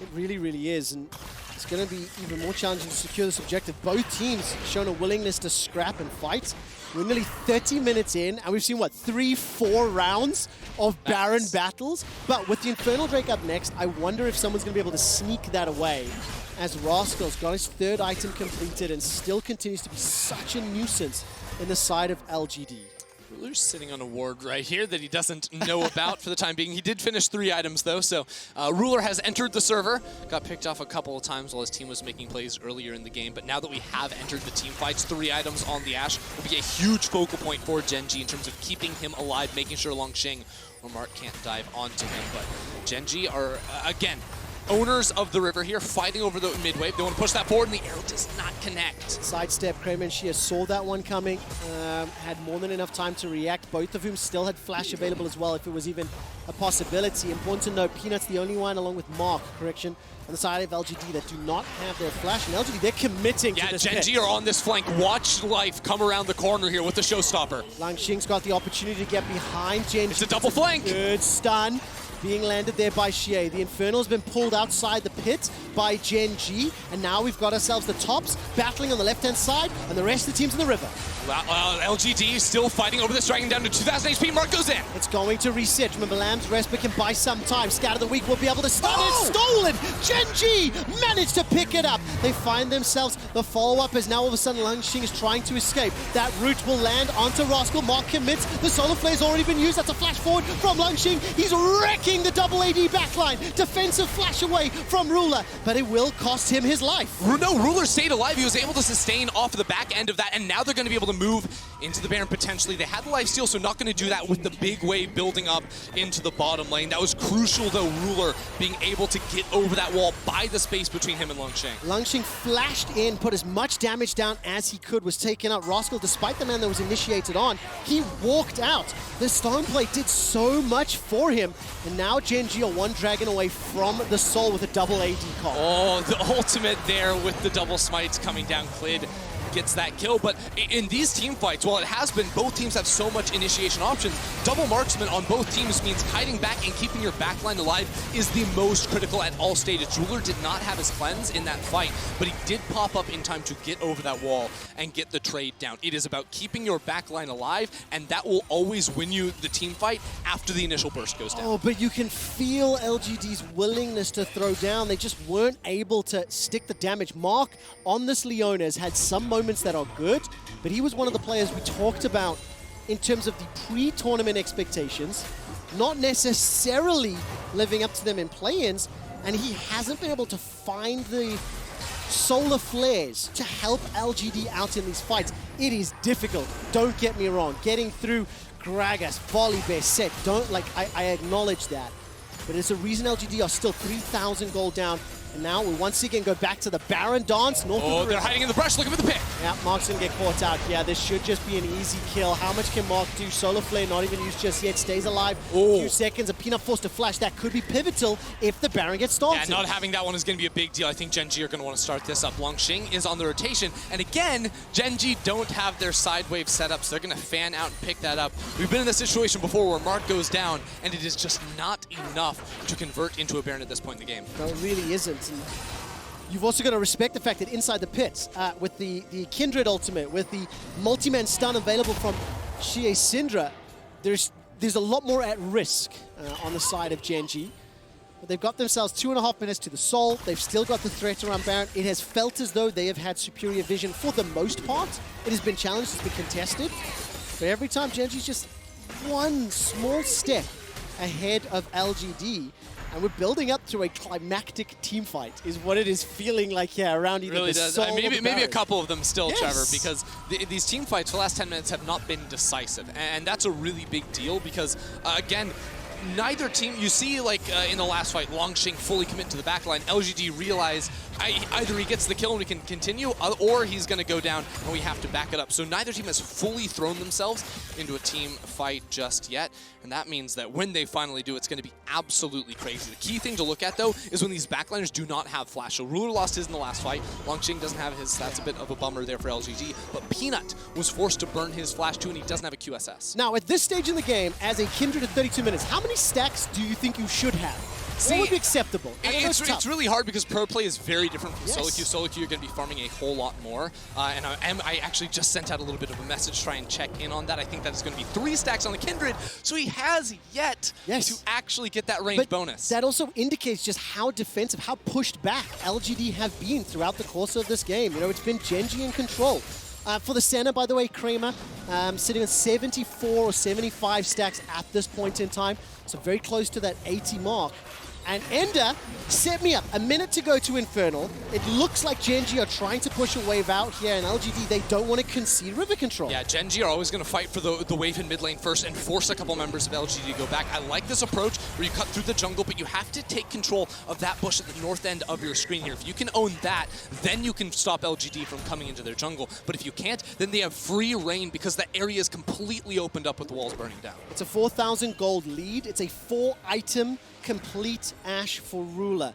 It really, really is, and it's going to be even more challenging to secure this objective. Both teams shown a willingness to scrap and fight. We're nearly 30 minutes in, and we've seen, what, 3-4 rounds of Baron battles? But with the Infernal Drake up next, I wonder if someone's going to be able to sneak that away, as Rascal's got his 3rd item completed and still continues to be such a nuisance in the side of LGD. Ruler's sitting on a ward right here that he doesn't know about for the time being. He did finish 3 items, though, so Ruler has entered the server. Got picked off a couple of times while his team was making plays earlier in the game, but now that we have entered the team fights, 3 items on the Ashe will be a huge focal point for Gen.G in terms of keeping him alive, making sure Xing or Mark can't dive onto him. But Gen.G are, again, owners of the river here, fighting over the mid wave. They want to push that forward, and the arrow does not connect. Sidestep, Kramer and Shia saw that one coming, had more than enough time to react, both of whom still had flash available as well, if it was even a possibility. Important to note, Peanut's the only one, along with Mark, on the side of LGD that do not have their flash. And LGD, they're committing to this Gen.G are on this flank. Watch life come around the corner here with the showstopper. Xing's got the opportunity to get behind Gen.G. It's a double flank. Good stun. being landed there by Xie. The Infernal's been pulled outside the pit by Gen.G, and now we've got ourselves the tops battling on the left-hand side, and the rest of the team's in the river. Well, LGD still fighting over this dragon down to 2,000 HP. Mark goes in. It's going to reset. Remember, Lamb's Respite can buy some time. Scout of the Week will be able to stun it. Stolen! Gen.G managed to pick it up. They find themselves the follow-up as now all of a sudden Langxing is trying to escape. That root will land onto Rascal. Mark commits. The Solar Flare's already been used. That's a flash forward from Langxing. He's wrecking the double AD backline. Defensive flash away from Ruler, but it will cost him his life. No, Ruler stayed alive. He was able to sustain off of the back end of that, and now they're going to be able to move into the Baron potentially. They had the lifesteal, so not going to do that with the big wave building up into the bottom lane. That was crucial, though, Ruler being able to get over that wall, buy the space between him and Langxing. Langxing flashed in, put as much damage down as he could, was taken out. Rascal, despite the man that was initiated on, he walked out. The Stone Plate did so much for him, and now Gen.G are one dragon away from the Soul with a double AD call. Oh, the ultimate there with the double smites coming down. Clid gets that kill, but in these team fights, while it has been, both teams have so much initiation options. Double marksman on both teams means kiting back and keeping your backline alive is the most critical at all stages. Ruler did not have his cleanse in that fight, but he did pop up in time to get over that wall and get the trade down. It is about keeping your backline alive, and that will always win you the team fight after the initial burst goes down. Oh, but you can feel LGD's willingness to throw down. They just weren't able to stick the damage. Mark on this Leona has had some moments that are good, but he was one of the players we talked about in terms of the pre-tournament expectations, not necessarily living up to them in play-ins, and he hasn't been able to find the solar flares to help LGD out in these fights. It is difficult, don't get me wrong. Getting through Gragas, Volibear, Set, I acknowledge that. But it's a reason LGD are still 3,000 gold down. And now we once again go back to the Baron dance. They're hiding in the brush, looking for the pick. Yeah, Mark's gonna get caught out. Yeah, this should just be an easy kill. How much can Mark do? Solar Flare not even used just yet, stays alive. A few seconds, a peanut forced to flash. That could be pivotal if the Baron gets started. Yeah, not having that one is gonna be a big deal. I think Gen.G are gonna wanna start this up. Langxing is on the rotation, and again, Gen.G don't have their side wave set up, so they're gonna fan out and pick that up. We've been in this situation before where Mark goes down, and it is just not enough to convert into a Baron at this point in the game. No, it really isn't. And you've also got to respect the fact that inside the pits, with the Kindred ultimate, with the multi-man stun available from Xie Syndra, there's a lot more at risk on the side of Gen.G. But they've got themselves 2.5 minutes to the Soul. They've still got the threat around Baron. It has felt as though they have had superior vision for the most part. It has been challenged, it's been contested. But every time Gen.G's just one small step ahead of LGD. And we're building up to a climactic team fight, is what it is feeling like here around either really the does. Soul or the Maybe a Baron. couple of them still, Yes. Trevor, because these team fights for the last 10 minutes have not been decisive. And that's a really big deal because, again, neither team, you see like in the last fight, Langxing fully commit to the backline. LGD realize either he gets the kill and we can continue, or he's going to go down and we have to back it up. So neither team has fully thrown themselves into a team fight just yet. And that means that when they finally do, it's going to be absolutely crazy. The key thing to look at, though, is when these backliners do not have flash. So Ruler lost his in the last fight. Langxing doesn't have his. That's a bit of a bummer there for LGD. But Peanut was forced to burn his flash, too, and he doesn't have a QSS. Now, at this stage in the game, as a Kindred at 32 minutes, how many stacks do you think you should have? See, what would be acceptable? It's really hard because pro play is very different from Yes. solo queue. Solo queue, you're going to be farming a whole lot more. And I actually just sent out a little bit of a message to try and check in on that. I think that is going to be 3 stacks on the Kindred. So he has yet to actually get that range bonus. That also indicates just how defensive, how pushed back LGD have been throughout the course of this game. You know, it's been Gen.G in control. For the center, by the way, Kramer sitting at 74 or 75 stacks at this point in time. So very close to that 80 mark. And Ender set me up. A minute to go to Infernal. It looks like Gen.G are trying to push a wave out here, and LGD, they don't want to concede river control. Yeah, Gen.G are always going to fight for the wave in mid lane first and force a couple members of LGD to go back. I like this approach where you cut through the jungle, but you have to take control of that bush at the north end of your screen here. If you can own that, then you can stop LGD from coming into their jungle. But if you can't, then they have free reign because the area is completely opened up with the walls burning down. It's a 4,000 gold lead. It's a 4-item complete Ash for Ruler.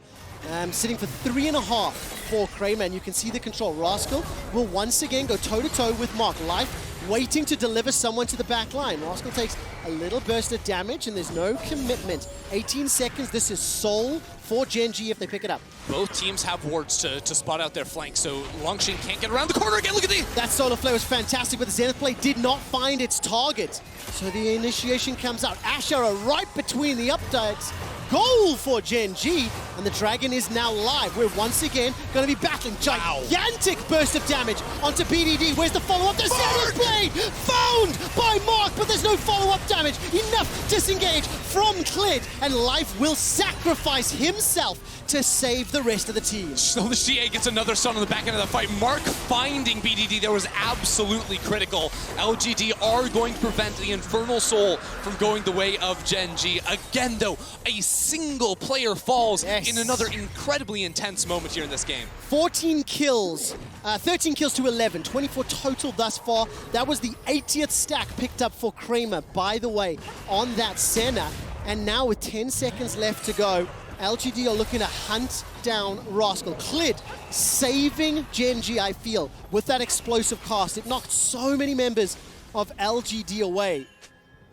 Sitting for 3.5 for Kramer, and you can see the control. Rascal will once again go toe-to-toe with Mark. Life waiting to deliver someone to the back line. Rascal takes a little burst of damage, and there's no commitment. 18 seconds, this is Soul for Gen.G if they pick it up. Both teams have wards to spot out their flank, so Longxing can't get around the corner again. Look at the... That solar flare was fantastic, but the Zenith Blade did not find its target. So the initiation comes out. Ashara right between the updates. Goal for Gen.G, and the Dragon is now live. We're once again going to be battling. Gigantic burst of damage onto BDD. Where's the follow-up? The Zenith Blade found by Mark, but there's no follow-up damage. Enough disengage from Clid, and Life will sacrifice himself to save the rest of the team. So the GA gets another stun on the back end of the fight. Mark finding BDD there was absolutely critical. LGD are going to prevent the Infernal Soul from going the way of Gen.G. Again, though, a single player falls in another incredibly intense moment here in this game. 14 kills, 13 kills to 11, 24 total thus far. That was the 80th stack picked up for Kramer, by the way, on that Senna. And now with 10 seconds left to go, LGD are looking to hunt down Rascal. Clid saving Gen.G, I feel, with that explosive cast. It knocked so many members of LGD away.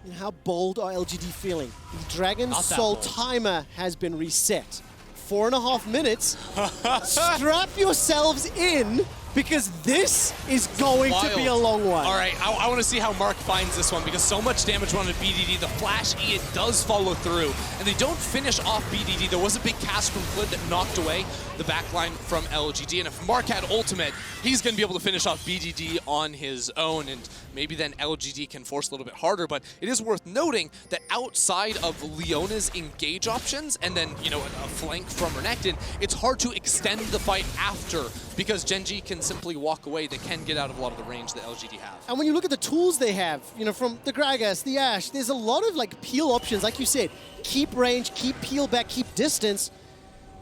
And how bold are LGD feeling? The Dragon Soul timer has been reset. 4.5 minutes. Strap yourselves in, because this is going to be a long one. All right, I want to see how Mark finds this one, because so much damage went on BDD. The Flash E, it does follow through, and they don't finish off BDD. There was a big cast from Clid that knocked away the backline from LGD, and if Mark had ultimate, he's going to be able to finish off BDD on his own, and maybe then LGD can force a little bit harder. But it is worth noting that outside of Leona's engage options, and then, you know, a flank from Renekton, it's hard to extend the fight after, because Gen.G can simply walk away. They can get out of a lot of the range that LGD have. And when you look at the tools they have, you know, from the Gragas, the Ashe, there's a lot of like peel options. Like you said, keep range, keep peel back, keep distance,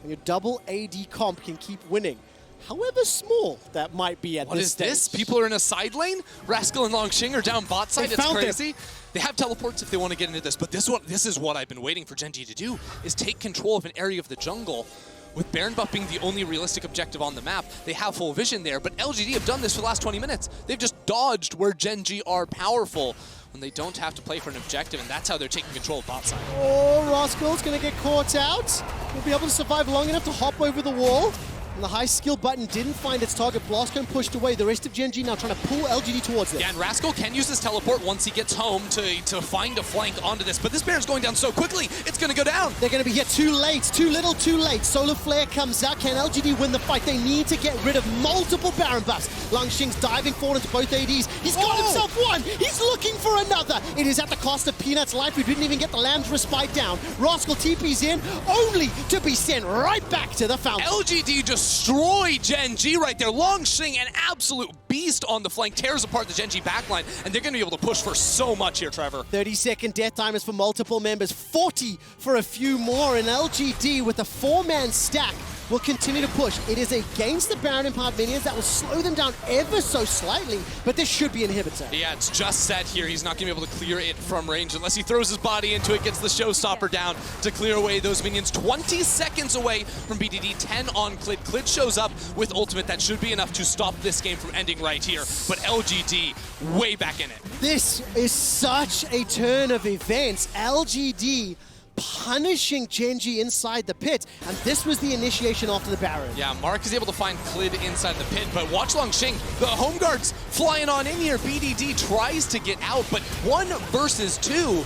and your double AD comp can keep winning. However small that might be at this stage. What is this? People are in a side lane? Rascal and Longxing are down bot side. It's crazy. They have teleports if they want to get into this, but this is what I've been waiting for Gen.G to do, is take control of an area of the jungle. With Baron buff being the only realistic objective on the map, they have full vision there, but LGD have done this for the last 20 minutes. They've just dodged where Gen.G are powerful when they don't have to play for an objective, and that's how they're taking control of bot side. Oh, Rascal's going to get caught out. He'll be able to survive long enough to hop over the wall. And the high skill button didn't find its target. Blastcone pushed away. The rest of Gen.G now trying to pull LGD towards them. Yeah, and Rascal can use his teleport once he gets home to find a flank onto this. But this Baron's going down so quickly, it's going to go down. They're going to be here too late, too little, too late. Solar Flare comes out. Can LGD win the fight? They need to get rid of multiple Baron buffs. Longxing's diving forward into both ADs. He's got himself one. He's looking for another. It is at the cost of Peanut's life, who didn't even get the land respite down. Rascal TP's in, only to be sent right back to the fountain. LGD destroyed Gen.G right there. Longxing, an absolute beast on the flank, tears apart the Gen.G backline, and they're going to be able to push for so much here, Trevor. 30-second death timers for multiple members, 40 for a few more, and LGD with a 4-man stack will continue to push. It is against the Baron empowered minions that will slow them down ever so slightly, but this should be an inhibitor. Yeah, it's just set here. He's not going to be able to clear it from range unless he throws his body into it, gets the showstopper down to clear away those minions. 20 seconds away from BDD, 10 on Clid. Clid shows up with ultimate. That should be enough to stop this game from ending right here, but LGD way back in it. This is such a turn of events. LGD punishing Gen.G inside the pit, and this was the initiation after the Baron. Yeah, Mark is able to find Clid inside the pit, but watch Longxing. The home guards flying on in here. BDD tries to get out, but 1 versus 2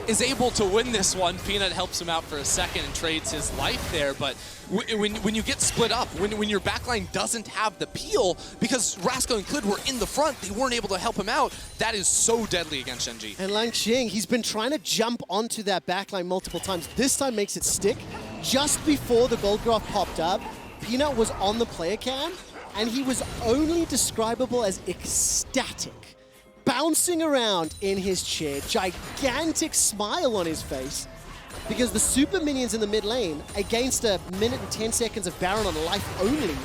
is able to win this one. Peanut helps him out for a second and trades his life there, but when you get split up, when your backline doesn't have the peel, because Rascal and Clid were in the front, they weren't able to help him out. That is so deadly against Gen.G. And Longxing, he's been trying to jump onto that backline multiple times. This time makes it stick. Just before the gold graph popped up, Peanut was on the player cam, and he was only describable as ecstatic. Bouncing around in his chair, gigantic smile on his face, because the super minions in the mid lane against a minute and 10 seconds of Baron on life only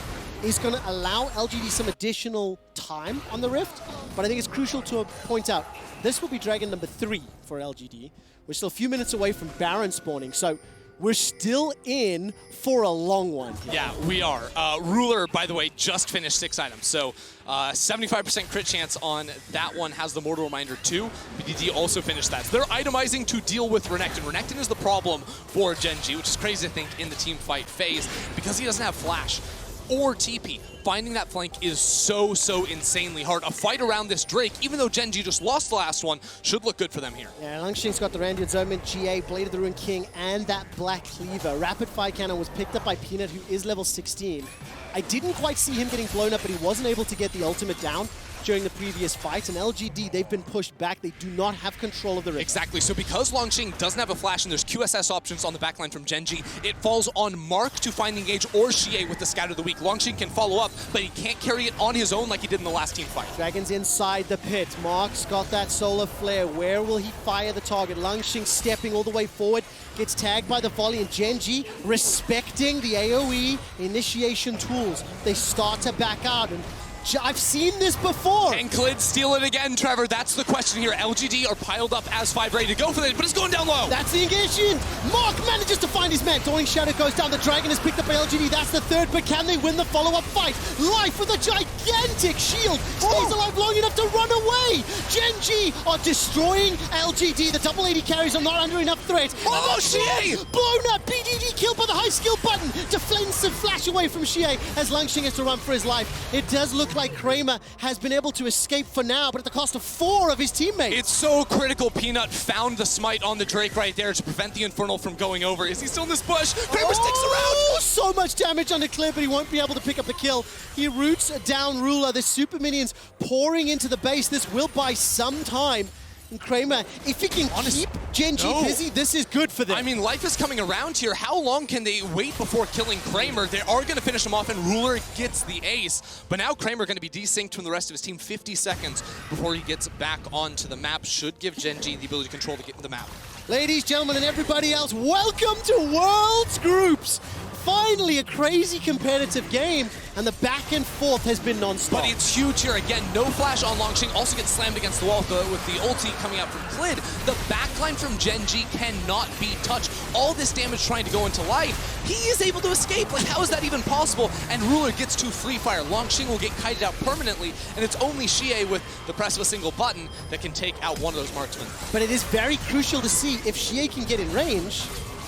is going to allow LGD some additional time on the Rift. But I think it's crucial to point out, this will be Dragon number 3 for LGD. We're still a few minutes away from Baron spawning, so we're still in for a long one. Yeah, we are. Ruler, by the way, just finished 6 items, so 75% crit chance on that one has the Mortal Reminder too. BDD also finished that. So they're itemizing to deal with Renekton. Renekton is the problem for Gen.G, which is crazy to think in the team fight phase because he doesn't have Flash or TP. Finding that flank is so insanely hard. A fight around this Drake, even though Gen.G just lost the last one, should look good for them here. Yeah, Langxing's got the Randy Zoman, GA, Blade of the Ruined King, and that Black Cleaver. Rapid Fire Cannon was picked up by Peanut, who is level 16. I didn't quite see him getting blown up, but he wasn't able to get the ultimate down during the previous fight. And LGD, they've been pushed back. They do not have control of the rift. Exactly. So because Langxing doesn't have a flash and there's QSS options on the backline from Gen.G, it falls on Mark to find the engage or Xie with the Scout of the Week. Langxing can follow up, but he can't carry it on his own like he did in the last team fight. Dragon's inside the pit. Mark's got that solar flare. Where will he fire the target? Langxing stepping all the way forward. Gets tagged by the volley, and Gen.G respecting the AoE initiation tools. They start to back out, and I've seen this before. Can Klid steal it again, Trevor? That's the question here. LGD are piled up as 5 ready to go for it, but it's going down low. That's the engagement. Mark manages to find his man. Dawning Shadow goes down. The Dragon is picked up by LGD. That's the third, but can they win the follow-up fight? Life with a gigantic shield. Stays alive long enough to run away. Gen.G are destroying LGD. The double 80 carries are not under enough threat. Oh, Xie! Blown up. BDD killed by the high skill button. Defensive flash away from Xie as Langxing has to run for his life. It does look like Kramer has been able to escape for now, but at the cost of 4 of his teammates. It's so critical. Peanut found the smite on the Drake right there to prevent the Infernal from going over. Is he still in this bush? Kramer sticks around! So much damage on the clip, but he won't be able to pick up the kill. He roots down Ruler. The super minions pouring into the base. This will buy some time. And Kramer, if he can keep Gen.G busy, this is good for them. I mean, life is coming around here. How long can they wait before killing Kramer? They are going to finish him off, and Ruler gets the ace. But now Kramer going to be desynced from the rest of his team 50 seconds before he gets back onto the map. Should give Gen.G the ability to control the map. Ladies, gentlemen, and everybody else, welcome to Worlds Groups. Finally, a crazy competitive game, and the back and forth has been non-stop. But it's huge here. Again, no flash on Langxing. Also gets slammed against the wall with the ulti coming out from Klid. The backline from Gen.G cannot be touched. All this damage trying to go into life. He is able to escape. Like, how is that even possible? And Ruler gets to free fire. Langxing will get kited out permanently, and it's only Xie with the press of a single button that can take out one of those marksmen. But it is very crucial to see if Xie can get in range,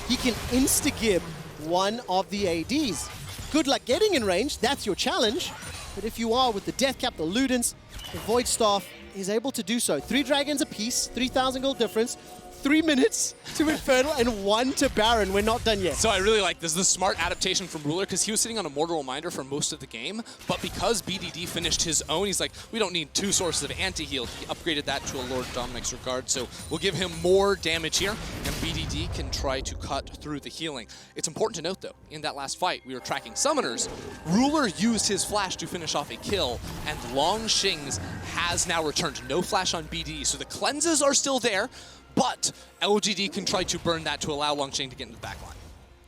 he can insta-gib one of the ADs. Good luck getting in range, that's your challenge. But if you are with the Death Cap, the Ludens, the Void Staff, he's able to do so. 3 dragons apiece, 3,000 gold difference, 3 minutes to Infernal and 1 to Baron. We're not done yet. So I really like this. This is a smart adaptation from Ruler because he was sitting on a Mortal Reminder for most of the game, but because BDD finished his own, he's like, we don't need 2 sources of anti-heal. He upgraded that to a Lord Dominic's Regard, so we'll give him more damage here, and BDD can try to cut through the healing. It's important to note, though, in that last fight, we were tracking summoners. Ruler used his flash to finish off a kill, and Langxing's has now returned. No flash on BDD, so the cleanses are still there, but LGD can try to burn that to allow Langxing to get into the backline.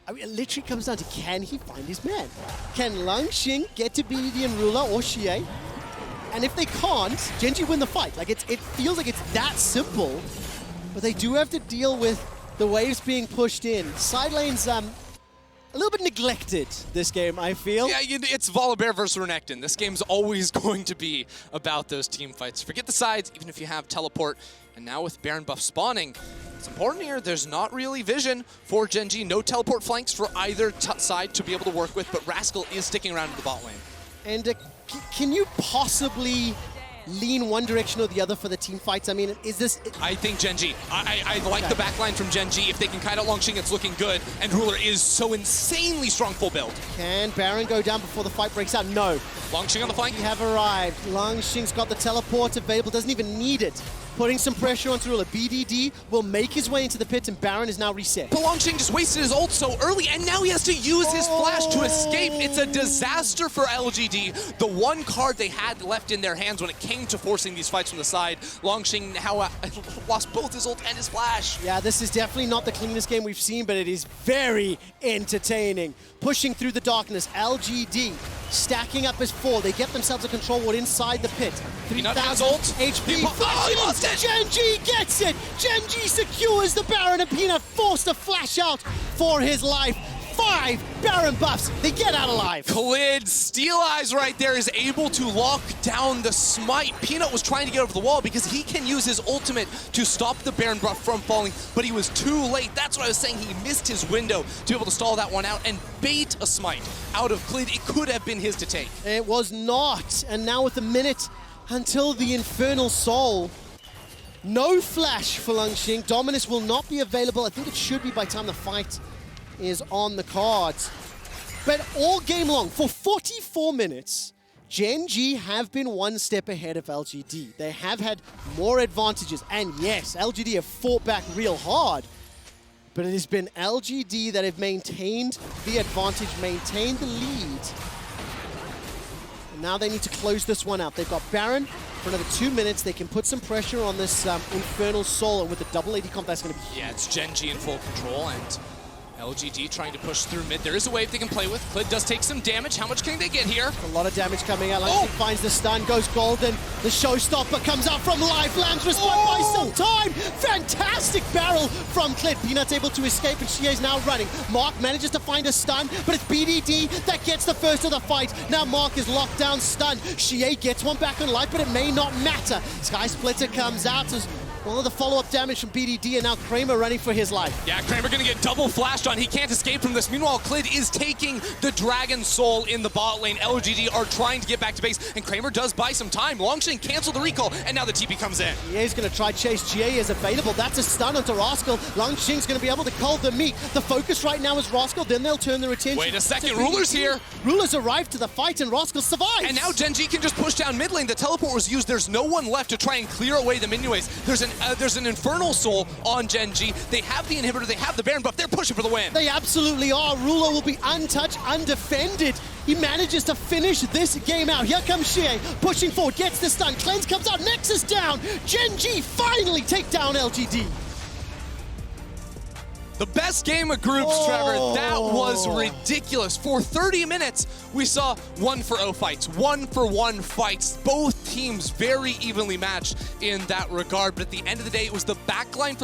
I mean, it literally comes down to, can he find his man? Can Langxing get to BDD and Ruler or Xie? And if they can't, Gen.G win the fight. Like, it feels like it's that simple, but they do have to deal with the waves being pushed in. Side lane's a little bit neglected this game, I feel. Yeah, it's Volibear versus Renekton. This game's always going to be about those team fights. Forget the sides, even if you have teleport. And now with Baron buff spawning, it's important here, there's not really vision for Gen.G. No teleport flanks for either side to be able to work with, but Rascal is sticking around in the bot lane. And can you possibly lean one direction or the other for the team fights? I mean, is this... I think Gen.G. I like the backline from Gen.G. If they can kite out Langxing, it's looking good. And Ruler is so insanely strong full build. Can Baron go down before the fight breaks out? No. Langxing on the flank. We have arrived. Langxing's got the teleport available, doesn't even need it. Putting some pressure onto Ruler. BDD will make his way into the pit, and Baron is now reset. But Langxing just wasted his ult so early, and now he has to use his flash to escape. It's a disaster for LGD. The one card they had left in their hands when it came to forcing these fights from the side, Langxing now lost both his ult and his flash. Yeah, this is definitely not the cleanest game we've seen, but it is very entertaining. Pushing through the darkness, LGD stacking up as 4. They get themselves a control ward inside the pit. 3,000 HP. Oh, Gen.G gets it! Gen.G secures the Baron, and Peanut forced to flash out for his life. 5 Baron buffs. They get out alive. Klid, Steel Eyes right there, is able to lock down the smite. Peanut was trying to get over the wall because he can use his ultimate to stop the Baron buff from falling, but he was too late. That's what I was saying. He missed his window to be able to stall that one out and bait a smite out of Klid. It could have been his to take. It was not. And now with a minute until the Infernal Soul, no flash for Longxing. Dominus will not be available. I think it should be by the time the fight is on the cards. But all game long, for 44 minutes, Gen.G have been one step ahead of LGD. They have had more advantages. And yes, LGD have fought back real hard. But it has been LGD that have maintained the advantage, maintained the lead. And now they need to close this one out. They've got Baron for another 2 minutes. They can put some pressure on this Infernal Soul, and with the double AD comp, that's going to be... Yeah, it's Gen.G in full control, and LGD trying to push through mid. There is a wave they can play with. Klid does take some damage. How much can they get here? A lot of damage coming out. Longxing finds the stun, goes golden. The showstopper comes out from life. Lands respond by some time. Fantastic barrel from Klid. Peanut's able to escape, and Xie is now running. Mark manages to find a stun, but it's BDD that gets the first of the fight. Now Mark is locked down, stunned. Xie gets one back on life, but it may not matter. Sky Splitter comes out as all of the follow-up damage from BDD, and now Kramer running for his life. Yeah, Kramer gonna get double flashed on. He can't escape from this. Meanwhile, Klid is taking the Dragon Soul in the bot lane. LGD are trying to get back to base, and Kramer does buy some time. Longxing canceled the recall, and now the TP comes in. GA's gonna try chase. GA is available. That's a stun onto Rascal. Longxing's gonna be able to cull the meat. The focus right now is Rascal, then they'll turn their attention. Wait a second, Ruler's here. Ruler's arrived to the fight, and Rascal survives. And now Gen.G can just push down mid lane. The teleport was used. There's no one left to try and clear away the minion waves. There's an Infernal Soul on Gen.G. They have the inhibitor, they have the Baron buff, they're pushing for the win. They absolutely are. Ruler will be untouched, undefended. He manages to finish this game out. Here comes Xie, pushing forward, gets the stun. Cleanse comes out, Nexus down. Gen.G finally take down LGD. The best game of groups, Trevor. That was ridiculous. For 30 minutes, we saw 1-for-0 fights, 1-for-1 fights. Both teams very evenly matched in that regard. But at the end of the day, it was the backline for